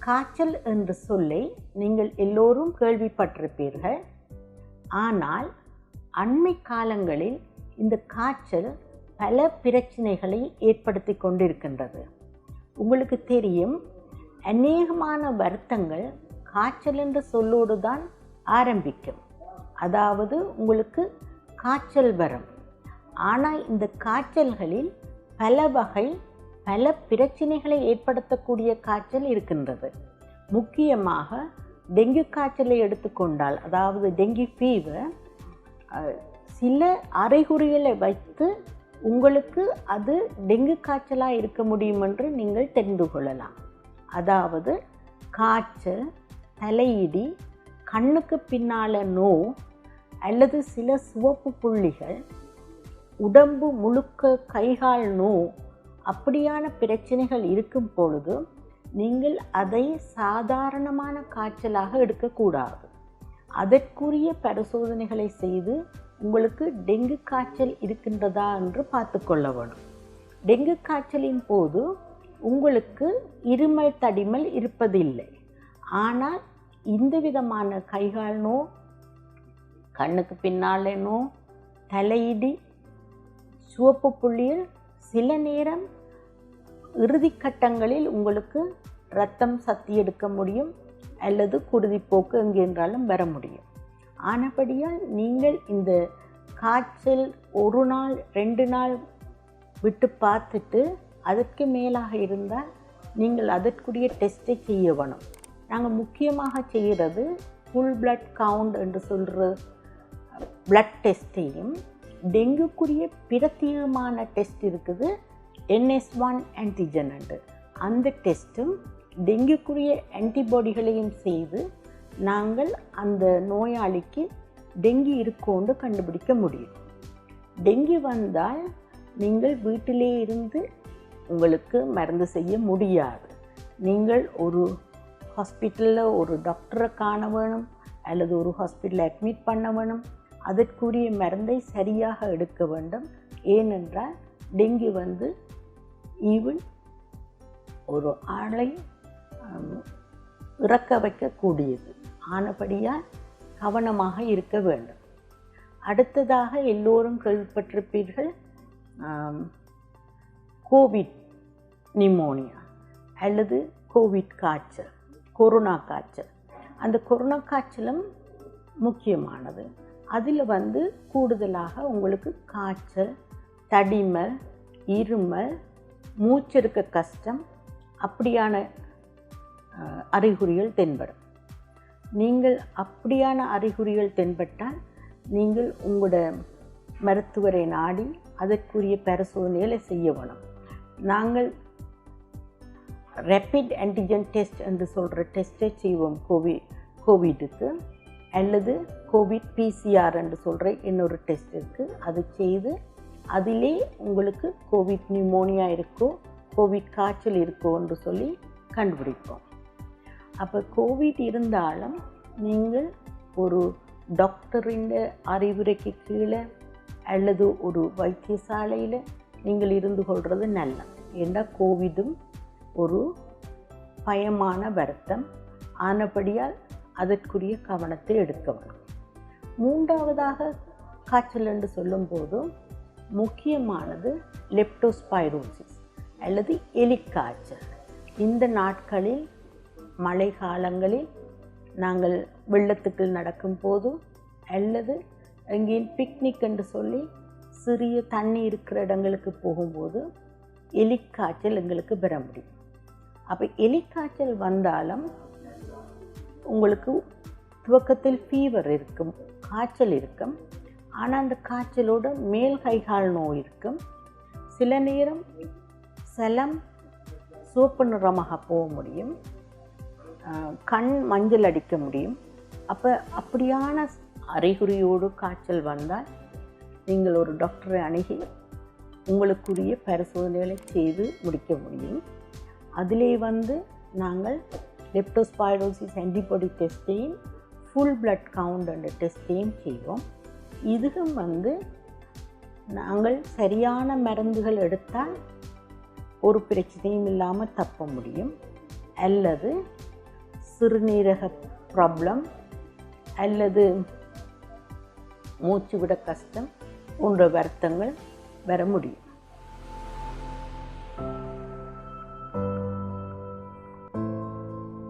காய்ச்சல் என்ற சொல்லை நீங்கள் எல்லோரும் கேள்விப்பட்டிருப்பீர்கள். ஆனால் அண்மை காலங்களில் இந்த காய்ச்சல் பல பிரச்சனைகளை ஏற்படுத்தி கொண்டிருக்கின்றது. உங்களுக்கு தெரியும், அநேகமான வருத்தங்கள் காய்ச்சல் என்ற சொல்லோடு தான் ஆரம்பிக்கும். அதாவது உங்களுக்கு காய்ச்சல் வரும். ஆனால் இந்த காய்ச்சல்களில் பல வகை பல பிரச்சனைகளை ஏற்படுத்தக்கூடிய காய்ச்சல் இருக்கின்றது. முக்கியமாக டெங்கு காய்ச்சலை எடுத்துக்கொண்டால், அதாவது டெங்கு ஃபீவர், சில அறிகுறிகளை வைத்து உங்களுக்கு அது டெங்கு காய்ச்சலாக இருக்க முடியும் என்று நீங்கள் தெரிந்து கொள்ளலாம். அதாவது காய்ச்சல், தலையிடி, கண்ணுக்கு பின்னால் நோய் அல்லது சில சிவப்பு புள்ளிகள், உடம்பு முழுக்க கைகால் நோய், அப்படியான பிரச்சனைகள் இருக்கும் பொழுது நீங்கள் அதை சாதாரணமான காய்ச்சலாக எடுக்கக்கூடாது. அதற்குரிய பரிசோதனைகளை செய்து உங்களுக்கு டெங்கு காய்ச்சல் இருக்கின்றதா என்று பார்த்து கொள்ள வேணும். டெங்கு காய்ச்சலின் போது உங்களுக்கு இருமல் தடிமல் இருப்பதில்லை. ஆனால் இந்த விதமான கைகால் நோய், கண்ணுக்கு பின்னால் நோய், தலையிடி, சிவப்பு புள்ளியில், சில நேரம் இறுதிக்கட்டங்களில் உங்களுக்கு இரத்தம் சத்தி எடுக்க முடியும் அல்லது குருதிப்போக்கு எங்கென்றாலும் வர முடியும். ஆனபடியால் நீங்கள் இந்த காய்ச்சல் 1 நாள் 2 நாள் விட்டு பார்த்துட்டு அதற்கு மேலாக இருந்தால் நீங்கள் அதற்குரிய டெஸ்ட்டை செய்ய வேணும். நாங்கள் முக்கியமாக செய்கிறது ஃபுல் பிளட் கவுண்ட் என்று சொல்கிற பிளட் டெஸ்ட்டையும், டெங்குக்குரிய பிரத்யேகமான டெஸ்ட் இருக்குது NS1 ஆன்டிஜன் என்று, அந்த டெஸ்ட்டும் டெங்குக்குரிய ஆன்டிபாடிகளையும் செய்து நாங்கள் அந்த நோயாளிக்கு டெங்கு இருக்கோண்டு கண்டுபிடிக்க முடியும். டெங்கு வந்தால் நீங்கள் வீட்டிலே இருந்து உங்களுக்கு மருந்து செய்ய முடியாது. நீங்கள் ஒரு ஹாஸ்பிட்டலில் ஒரு டாக்டரை காண வேணும் அல்லது ஒரு ஹாஸ்பிட்டலில் அட்மிட் பண்ண வேணும். அதற்குரிய மருந்தை சரியாக எடுக்க வேண்டும். ஏனென்றால் டெங்கு வந்து ஈவன் ஒரு ஆளை இறக்க வைக்கக்கூடியது. ஆனபடியால் கவனமாக இருக்க வேண்டும். அடுத்ததாக எல்லோரும் கேள்விப்பட்டிருப்பீர்கள் கோவிட் நிமோனியா அல்லது கோவிட் காய்ச்சல், கொரோனா காய்ச்சல். அந்த கொரோனா காய்ச்சலும் முக்கியமானது. அதில் வந்து கூடுதலாக உங்களுக்கு காய்ச்சல், தடிமல், இருமல், மூச்செடுக்க கஷ்டம், அப்படியான அறிகுறிகள் தென்படும். நீங்கள் அப்படியான அறிகுறிகள் தென்பட்டால் நீங்கள் உங்களோட மருத்துவரை நாடி அதற்குரிய பரிசோதனைகளை செய்ய வேணும். நாங்கள் ரேபிட் ஆன்டிஜன் டெஸ்ட் என்று சொல்கிற டெஸ்ட்டை செய்வோம் கோவிடுக்கு, அல்லது கோவிட் PCR என்று சொல்கிற இன்னொரு டெஸ்ட் இருக்குது. அது செய்து அதிலே உங்களுக்கு கோவிட் நிமோனியா இருக்கோ கோவிட் காய்ச்சல் இருக்கோ என்று சொல்லி கண்டுபிடிப்போம். அப்போ கோவிட் இருந்தாலும் நீங்கள் ஒரு டாக்டரின் அறிவுரைக்கு கீழே அல்லது ஒரு வைத்தியசாலையில் நீங்கள் இருந்து கொள்வது நல்லது. ஏன்னா கோவிடும் ஒரு பயமான வருத்தம். ஆனபடியால் அதற்குரிய கவனத்தை எடுக்க வேண்டும். 3ஆவதாக காய்ச்சல் என்று சொல்லும்போது முக்கியமானது லெப்டோஸ்பைரோசிஸ் அல்லது எலிக்காய்ச்சல். இந்த நாட்களில் மழை காலங்களில் நாங்கள் வெள்ளத்துக்கு நடக்கும்போது அல்லது எங்கேயும் பிக்னிக் என்று சொல்லி சிறிய தண்ணி இருக்கிற இடங்களுக்கு போகும்போது எலிக்காய்ச்சல் எங்களுக்கு பெற முடியும். அப்போ எலிக்காய்ச்சல் வந்தாலும் உங்களுக்கு துவக்கத்தில் ஃபீவர் இருக்கும், காய்ச்சல் இருக்கும். ஆனால் அந்த காய்ச்சலோட மேல் கைகால் நோய் இருக்கும். சில நேரம் சலம் சிவப்பு நிறமாக போக முடியும், கண் மஞ்சள் அடிக்க முடியும். அப்போ அப்படியான அறிகுறியோடு காய்ச்சல் வந்தால் நீங்கள் ஒரு டாக்டரை அணுகி உங்களுக்குரிய பரிசோதனைகளை செய்து முடிக்க முடியும். அதிலே வந்து நாங்கள் லெப்டோஸ்பைரோசிஸ் ஆன்டிபாடி டெஸ்ட்டையும் ஃபுல் பிளட் கவுண்ட் என்ற டெஸ்ட்டையும் செய்வோம். இதுவும் வந்து நாங்கள் சரியான மருந்துகள் எடுத்தால் ஒரு பிரச்சனையும் இல்லாமல் தப்ப முடியும். அல்லது சிறுநீரக ப்ராப்ளம் அல்லது மூச்சு விட கஷ்டம் போன்ற வருத்தங்கள் வர முடியும்.